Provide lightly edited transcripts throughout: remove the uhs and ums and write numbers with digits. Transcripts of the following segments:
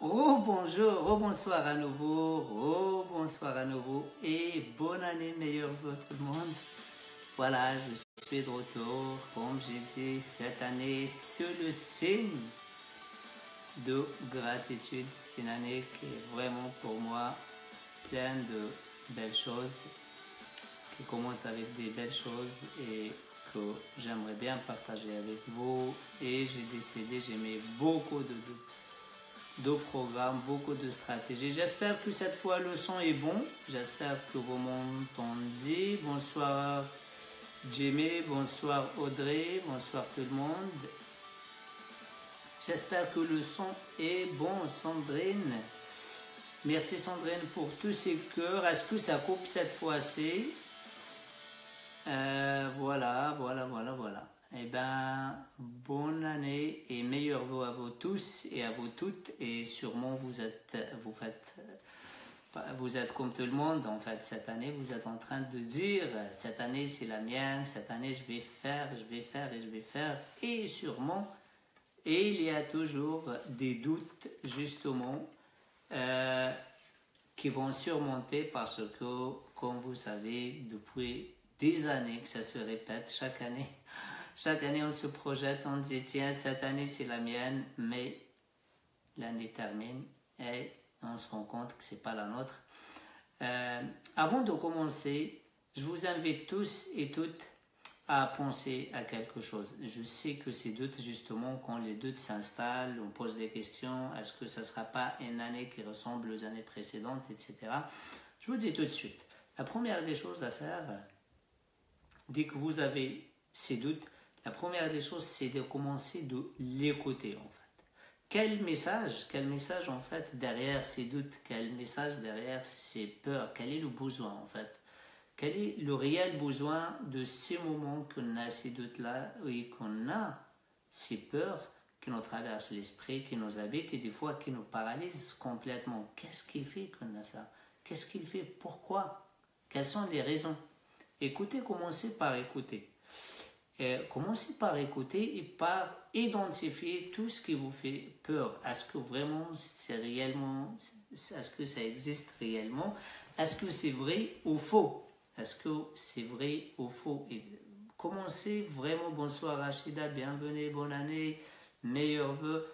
Bonjour, bonsoir à nouveau, bonsoir à nouveau et bonne année, meilleurs vœux tout le monde. Voilà, je suis de retour, comme j'ai dit, cette année sur le signe de gratitude. C'est une année qui est vraiment pour moi pleine de belles choses, qui commence avec des belles choses et que j'aimerais bien partager avec vous. Et j'ai décidé, j'ai mis beaucoup de programmes, beaucoup de stratégies. J'espère que cette fois le son est bon. J'espère que vous m'entendez. Bonsoir Jimmy, bonsoir Audrey, bonsoir tout le monde. J'espère que le son est bon. Sandrine, merci Sandrine pour tous ces cœurs. Est-ce que ça coupe cette fois-ci? Voilà. Eh bien, bonne année et meilleurs vœux à vous tous et à vous toutes. Et sûrement vous êtes comme tout le monde. En fait, cette année, vous êtes en train de dire, cette année c'est la mienne, cette année je vais faire. Et sûrement, et il y a toujours des doutes justement qui vont surmonter parce que, comme vous savez, depuis des années que ça se répète chaque année. Chaque année, on se projette, on dit tiens, cette année c'est la mienne, mais l'année termine et on se rend compte que c'est pas la nôtre. Avant de commencer, je vous invite tous et toutes à penser à quelque chose. Je sais que ces doutes, justement, quand les doutes s'installent, on pose des questions, est-ce que ça ne sera pas une année qui ressemble aux années précédentes, etc. Je vous dis tout de suite, la première des choses à faire, dès que vous avez ces doutes, la première des choses, c'est de commencer de l'écouter en fait. Quel message en fait derrière ces doutes, quel message derrière ces peurs, quel est le besoin en fait? Quel est le réel besoin de ces moments qu'on a ces doutes-là et qu'on a ces peurs qui nous traversent l'esprit, qui nous habitent et des fois qui nous paralysent complètement? Qu'est-ce qui fait qu'on a ça? Qu'est-ce qu'il fait? Pourquoi? Quelles sont les raisons? Écoutez, commencez par écouter. Commencez par écouter et par identifier tout ce qui vous fait peur. Est-ce que vraiment c'est réellement, est-ce que ça existe réellement? Est-ce que c'est vrai ou faux? Est-ce que c'est vrai ou faux? Et commencez vraiment, bonsoir Rachida, bienvenue, bonne année, meilleurs vœux.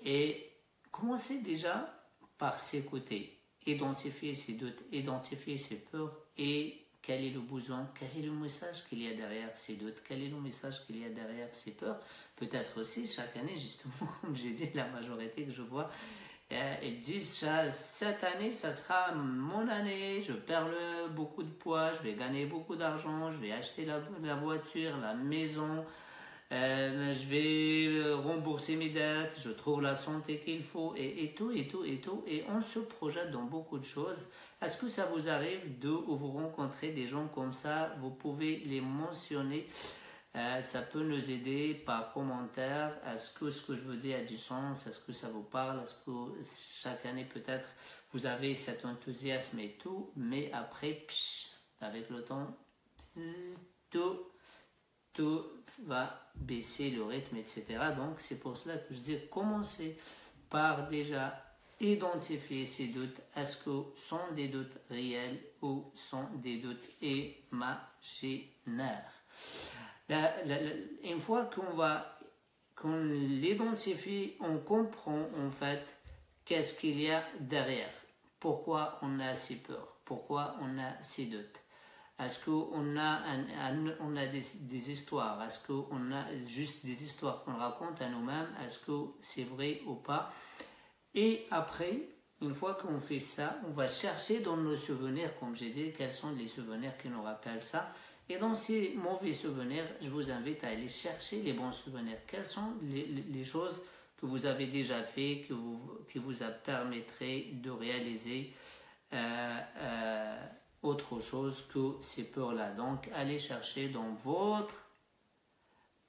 Et commencez déjà par s'écouter, identifier ses doutes, identifier ses peurs et quel est le besoin, quel est le message qu'il y a derrière ces doutes, quel est le message qu'il y a derrière ces peurs. Peut-être aussi, chaque année, justement, comme j'ai dit, la majorité que je vois, ils disent, cette année, ça sera mon année, je perds beaucoup de poids, je vais gagner beaucoup d'argent, je vais acheter la voiture, la maison, je vais rembourser mes dettes, je trouve la santé qu'il faut, et tout, et on se projette dans beaucoup de choses. Est-ce que ça vous arrive de vous rencontrer des gens comme ça? Vous pouvez les mentionner, ça peut nous aider par commentaire. Est-ce que ce que je vous dis a du sens? Est-ce que ça vous parle? Est-ce que chaque année peut-être vous avez cet enthousiasme et tout, mais après, avec le temps, tout va baisser le rythme, etc. Donc c'est pour cela que je dis commencer par déjà identifier ces doutes. Est-ce que sont des doutes réels ou sont des doutes imaginaires? Une fois qu'on l'identifie, on comprend en fait qu'est-ce qu'il y a derrière. Pourquoi on a ces peurs? Pourquoi on a ces doutes? Est-ce qu'on a, des histoires? Est-ce qu'on a juste des histoires qu'on raconte à nous-mêmes? Est-ce que c'est vrai ou pas? Et après, une fois qu'on fait ça, on va chercher dans nos souvenirs, comme j'ai dit, quels sont les souvenirs qui nous rappellent ça. Et dans ces mauvais souvenirs, je vous invite à aller chercher les bons souvenirs. Quelles sont les choses que vous avez déjà fait, qui vous permettraient de réaliser autre chose que ces peurs-là. Donc, allez chercher dans votre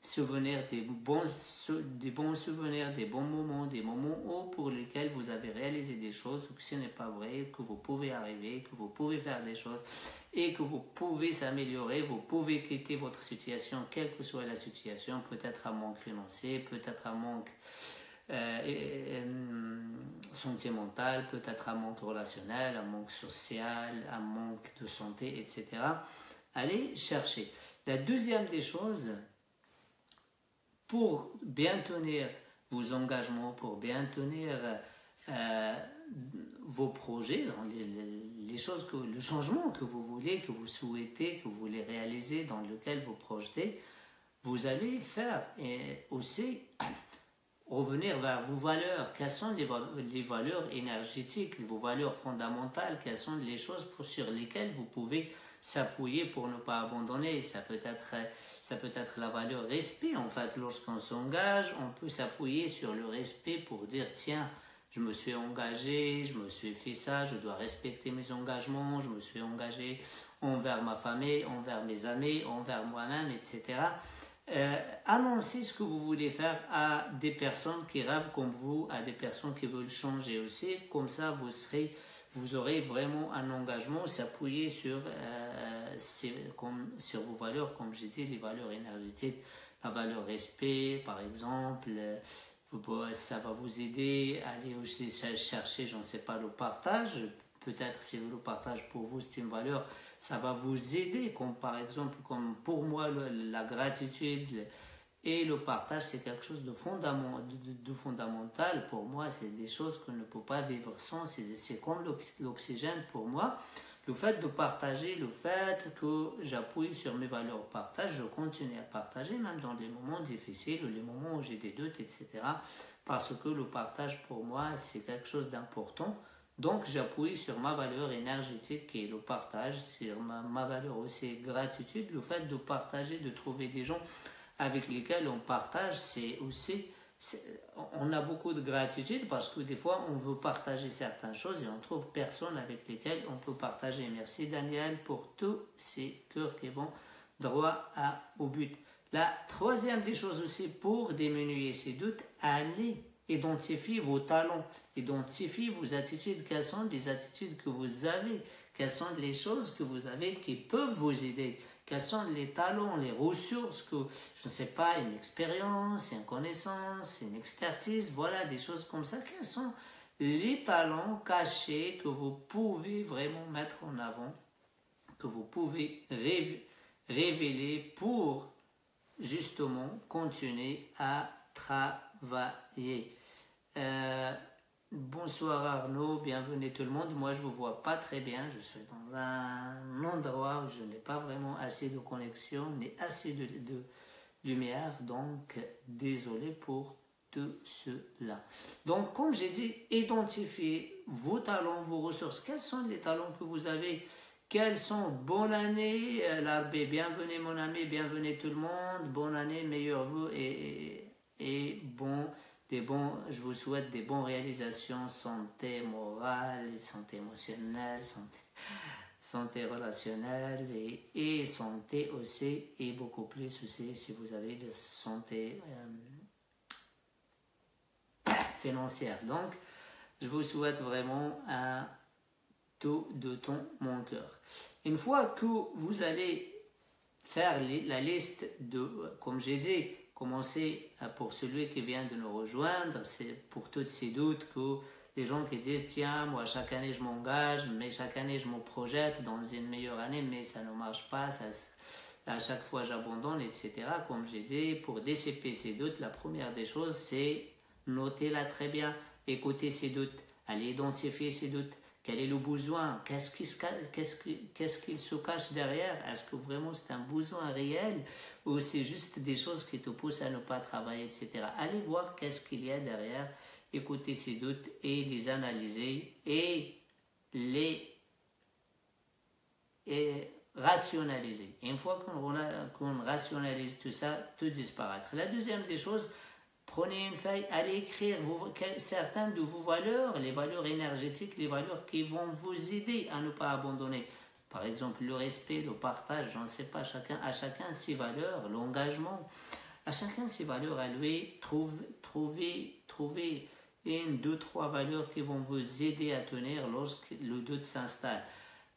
souvenir des bons souvenirs, des bons moments, des moments pour lesquels vous avez réalisé des choses, que ce n'est pas vrai, que vous pouvez arriver, que vous pouvez faire des choses et que vous pouvez s'améliorer, vous pouvez quitter votre situation, quelle que soit la situation, peut-être un manque financier, peut-être un manque sentimental, peut-être un manque relationnel, un manque social, un manque de santé, etc. Allez chercher. La deuxième des choses, pour bien tenir vos engagements, pour bien tenir vos projets, les choses, le changement que vous voulez, que vous souhaitez, que vous voulez réaliser, dans lequel vous projetez, vous allez faire aussi revenir vers vos valeurs. Quelles sont les valeurs énergétiques, vos valeurs fondamentales, quelles sont les choses sur lesquelles vous pouvez s'appuyer pour ne pas abandonner. Ça peut être la valeur respect. En fait, lorsqu'on s'engage, on peut s'appuyer sur le respect pour dire tiens, je me suis engagé, je me suis fait ça, je dois respecter mes engagements, je me suis engagé envers ma famille, envers mes amis, envers moi-même, etc. Annoncez ce que vous voulez faire à des personnes qui rêvent comme vous, à des personnes qui veulent changer aussi. Comme ça, vous aurez vraiment un engagement, s'appuyer sur vos valeurs, comme j'ai dit, les valeurs énergétiques, la valeur respect, par exemple. Ça va vous aider à aller aussi chercher, je ne sais pas, le partage. Peut-être si le partage pour vous c'est une valeur, ça va vous aider, comme par exemple, comme pour moi, la gratitude et le partage, c'est quelque chose de fondamental pour moi. C'est des choses qu'on ne peut pas vivre sans. C'est comme l'oxygène pour moi. Le fait de partager, le fait que j'appuie sur mes valeurs partage, je continue à partager, même dans les moments difficiles, les moments où j'ai des doutes, etc. Parce que le partage, pour moi, c'est quelque chose d'important. Donc, j'appuie sur ma valeur énergétique qui est le partage, sur ma valeur aussi gratitude. Le fait de partager, de trouver des gens avec lesquels on partage, c'est aussi... On a beaucoup de gratitude parce que des fois, on veut partager certaines choses et on trouve personne avec lesquelles on peut partager. Merci Daniel pour tous ces cœurs qui vont droit au but. La troisième des choses aussi, pour diminuer ces doutes, allez identifier vos talents, identifier vos attitudes. Quelles sont les attitudes que vous avez? Quelles sont les choses que vous avez qui peuvent vous aider? Quels sont les talents, les ressources que, je ne sais pas, une expérience, une connaissance, une expertise, voilà, des choses comme ça. Quels sont les talents cachés que vous pouvez vraiment mettre en avant, que vous pouvez révéler pour justement continuer à travailler. Bonsoir Arnaud, bienvenue tout le monde. Moi je ne vous vois pas très bien, je suis dans un endroit où je n'ai pas vraiment assez de connexion, ni assez de lumière, donc désolé pour tout cela. Donc comme j'ai dit, identifiez vos talents, vos ressources. Quels sont les talents que vous avez? Quels sont? Bonne année, l'Arbé, bienvenue mon ami, bienvenue tout le monde, bonne année, meilleurs vœux et je vous souhaite des bonnes réalisations, santé morale, santé émotionnelle, santé relationnelle et santé aussi, et beaucoup plus aussi si vous avez de santé financière. Donc, je vous souhaite vraiment tout de mon cœur. Une fois que vous allez faire la liste comme j'ai dit, commencer pour celui qui vient de nous rejoindre, c'est pour tous ces doutes que les gens qui disent tiens, moi chaque année je m'engage, mais chaque année je me projette dans une meilleure année, mais ça ne marche pas, à chaque fois j'abandonne, etc. Comme j'ai dit, pour dissiper ces doutes, la première des choses c'est noter-la très bien, écouter ces doutes, aller identifier ces doutes. Quel est le besoin? Qu'est-ce qu'il se cache derrière? Est-ce que vraiment c'est un besoin réel ou c'est juste des choses qui te poussent à ne pas travailler, etc. Allez voir qu'est-ce qu'il y a derrière, écoutez ces doutes et les analyser et les rationaliser. Et une fois qu'on rationalise tout ça, tout disparaître. La deuxième des choses, prenez une feuille, allez écrire certaines de vos valeurs, les valeurs énergétiques, les valeurs qui vont vous aider à ne pas abandonner. Par exemple, le respect, le partage, je ne sais pas, à chacun ses valeurs, l'engagement, à chacun ses valeurs, à lui, trouver une, deux, trois valeurs qui vont vous aider à tenir lorsque le doute s'installe.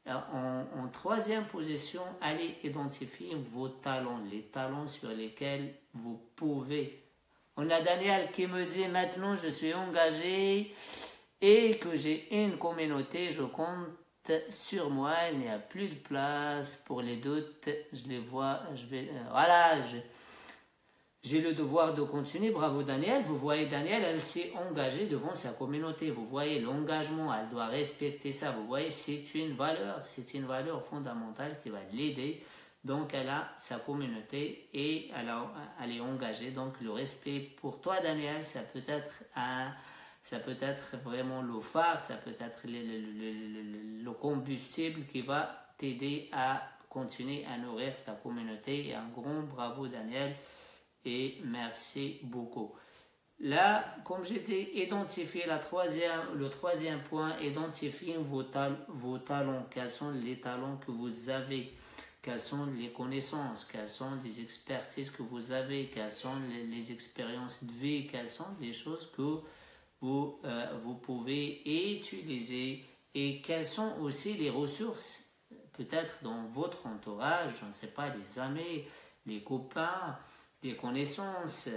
En troisième position, allez identifier vos talents, les talents sur lesquels vous pouvez. On a Daniel qui me dit maintenant je suis engagé et que j'ai une communauté, je compte sur moi, il n'y a plus de place pour les doutes, je les vois, j'ai le devoir de continuer. Bravo Daniel. Vous voyez, Daniel, elle s'est engagée devant sa communauté. Vous voyez l'engagement, elle doit respecter ça. Vous voyez, c'est une valeur fondamentale qui va l'aider. Donc, elle a sa communauté et elle est engagée. Donc, le respect pour toi, Daniel, ça peut être vraiment le phare, ça peut être le combustible qui va t'aider à continuer à nourrir ta communauté. Et un grand bravo, Daniel. Et merci beaucoup. Là, comme j'ai dit, identifiez le troisième point, identifiez vos talents. Quels sont les talents que vous avez? Quelles sont les connaissances? Quelles sont les expertises que vous avez? Quelles sont les expériences de vie? Quelles sont les choses que vous pouvez utiliser? Et quelles sont aussi les ressources, peut-être dans votre entourage, je ne sais pas, les amis, les copains, des connaissances,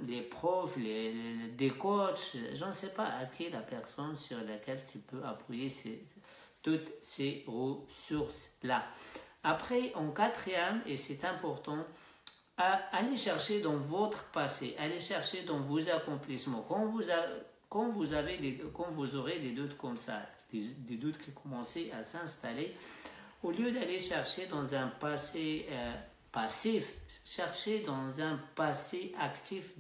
les profs, des coachs, je ne sais pas à qui la personne sur laquelle tu peux appuyer toutes ces ressources-là. Après, en quatrième, et c'est important, allez chercher dans votre passé, allez chercher dans vos accomplissements. Quand vous aurez des doutes comme ça, des doutes qui commencent à s'installer, au lieu d'aller chercher dans un passé passif, cherchez dans un passé actif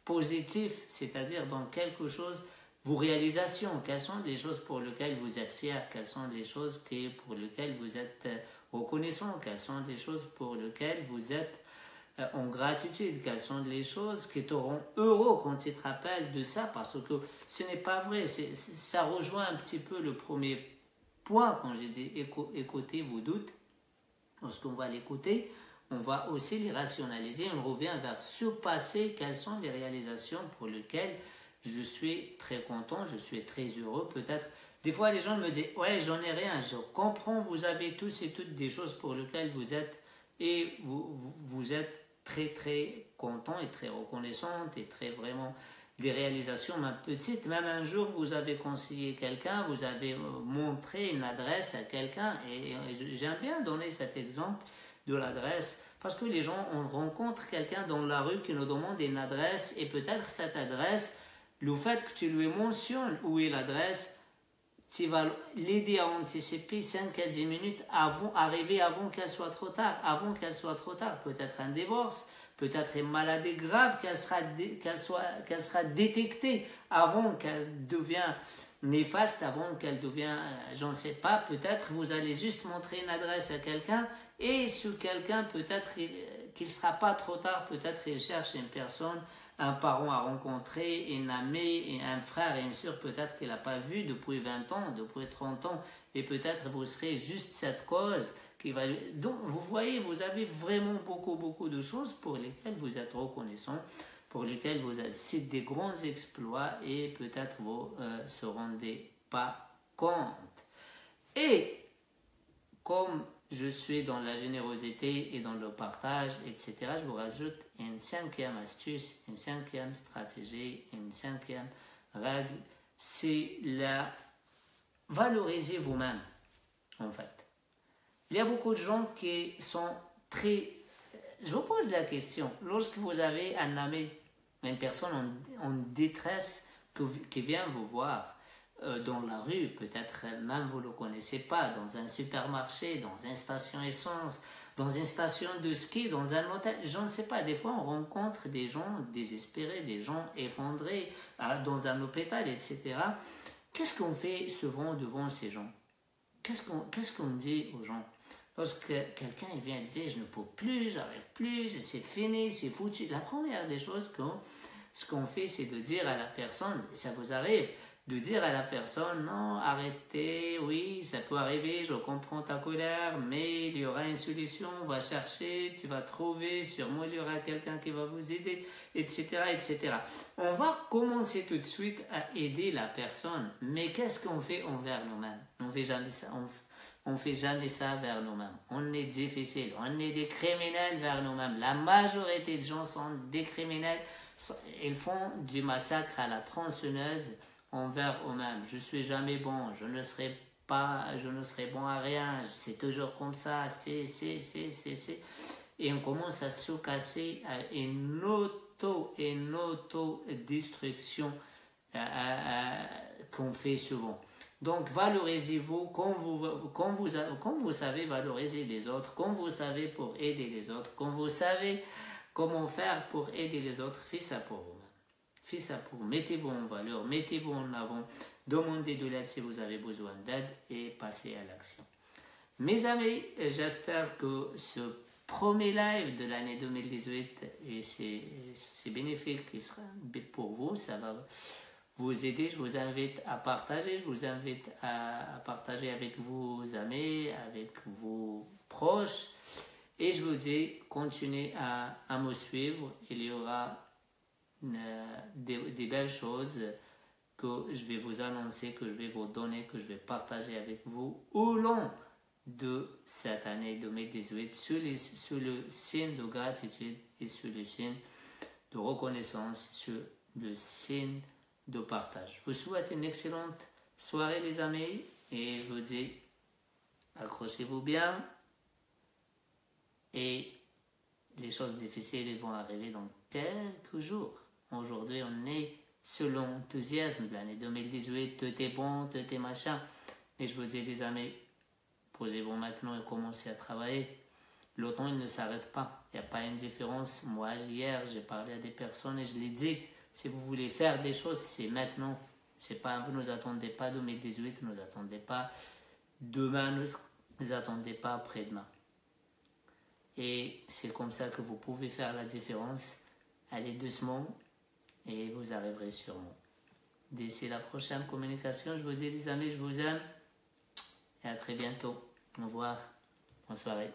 positif, c'est-à-dire dans quelque chose, vos réalisations, quelles sont les choses pour lesquelles vous êtes fiers, quelles sont les choses pour lesquelles vous êtes reconnaissant, quelles sont les choses pour lesquelles vous êtes en gratitude, quelles sont les choses qui te rendent heureux quand tu te rappelles de ça, parce que ce n'est pas vrai, ça rejoint un petit peu le premier point quand j'ai dit écoutez vos doutes. Lorsqu'on va l'écouter, on va aussi les rationaliser, on revient vers ce passé, quelles sont les réalisations pour lesquelles je suis très content, je suis très heureux. Peut-être, des fois les gens me disent, ouais, j'en ai rien, je comprends, vous avez tous et toutes des choses pour lesquelles vous êtes, et vous êtes très très content et très reconnaissante, et très vraiment des réalisations, même petites. Même un jour, vous avez conseillé quelqu'un, vous avez montré une adresse à quelqu'un, et j'aime bien donner cet exemple de l'adresse, parce que les gens, on rencontre quelqu'un dans la rue qui nous demande une adresse, et peut-être cette adresse, le fait que tu lui mentionnes où est l'adresse, tu vas l'aider à anticiper 5 à 10 minutes avant qu'elle soit trop tard. Avant qu'elle soit trop tard, peut-être un divorce, peut-être une maladie grave qu'elle sera détectée avant qu'elle devienne néfaste, avant qu'elle devienne, je ne sais pas, peut-être vous allez juste montrer une adresse à quelqu'un, et sur quelqu'un, peut-être qu'il ne sera pas trop tard, peut-être il cherche une personne, un parent à rencontrer, une amie, un frère et une soeur peut-être qu'il n'a pas vu depuis 20 ans, depuis 30 ans, et peut-être vous serez juste cette cause qui va... Donc vous voyez, vous avez vraiment beaucoup de choses pour lesquelles vous êtes reconnaissant, pour lesquelles vous avez des grands exploits, et peut-être vous ne se rendez pas compte. Et comme je suis dans la générosité et dans le partage, etc., je vous rajoute une 5e astuce, une 5e stratégie, une 5e règle, c'est la valoriser vous-même, en fait. Il y a beaucoup de gens qui sont très... Je vous pose la question, lorsque vous avez un ami, une personne en détresse qui vient vous voir, dans la rue, peut-être même vous ne le connaissez pas, dans un supermarché, dans une station essence, dans une station de ski, dans un hôtel, je ne sais pas, des fois on rencontre des gens désespérés, des gens effondrés, dans un hôpital, etc. Qu'est-ce qu'on fait souvent devant ces gens? Qu'est-ce qu'on dit aux gens? Lorsque quelqu'un vient dire je ne peux plus, j'arrive plus, c'est fini, c'est foutu, la première des choses ce qu'on fait, c'est de dire à la personne, ça vous arrive, de dire à la personne, non, arrêtez, oui, ça peut arriver, je comprends ta colère, mais il y aura une solution, on va chercher, tu vas trouver, sûrement il y aura quelqu'un qui va vous aider, etc., etc. On va commencer tout de suite à aider la personne, mais qu'est-ce qu'on fait envers nous-mêmes? On ne fait jamais ça, on fait jamais ça vers nous-mêmes. On est difficile, on est des criminels vers nous-mêmes. La majorité de gens sont des criminels, ils font du massacre à la tronçonneuse envers eux-mêmes. Je suis jamais bon, je ne serai bon à rien, c'est toujours comme ça, c'est. Et on commence à se casser à une auto-destruction qu'on fait souvent. Donc, valorisez-vous quand vous savez valoriser les autres, quand vous savez pour aider les autres, quand vous savez comment faire pour aider les autres, faites ça pour vous-même. Faites ça pour vous. Mettez-vous en valeur, mettez-vous en avant, demandez de l'aide si vous avez besoin d'aide et passez à l'action. Mes amis, j'espère que ce premier live de l'année 2018 et c'est bénéfique qui sera pour vous, ça va vous aider. Je vous invite à partager, je vous invite à partager avec vos amis, avec vos proches et je vous dis continuez à me suivre, il y aura des belles choses que je vais vous annoncer, que je vais vous donner, que je vais partager avec vous au long de cette année 2018 sur le signe de gratitude et sur le signe de reconnaissance, sur le signe de partage. Je vous souhaite une excellente soirée les amis et je vous dis accrochez-vous bien et les choses difficiles vont arriver dans quelques jours. Aujourd'hui on est sur l'enthousiasme de l'année 2018, tout est bon, tout est machin et je vous dis les amis, posez-vous maintenant et commencez à travailler. L'automne il ne s'arrête pas, il n'y a pas une différence. Moi hier j'ai parlé à des personnes et je les dis, si vous voulez faire des choses, c'est maintenant. C'est pas, vous ne nous attendez pas 2018, ne nous attendez pas demain, ne nous attendez pas après-demain. Et c'est comme ça que vous pouvez faire la différence. Allez doucement et vous arriverez sûrement. D'ici la prochaine communication, je vous dis les amis, je vous aime et à très bientôt. Au revoir. Bonne soirée.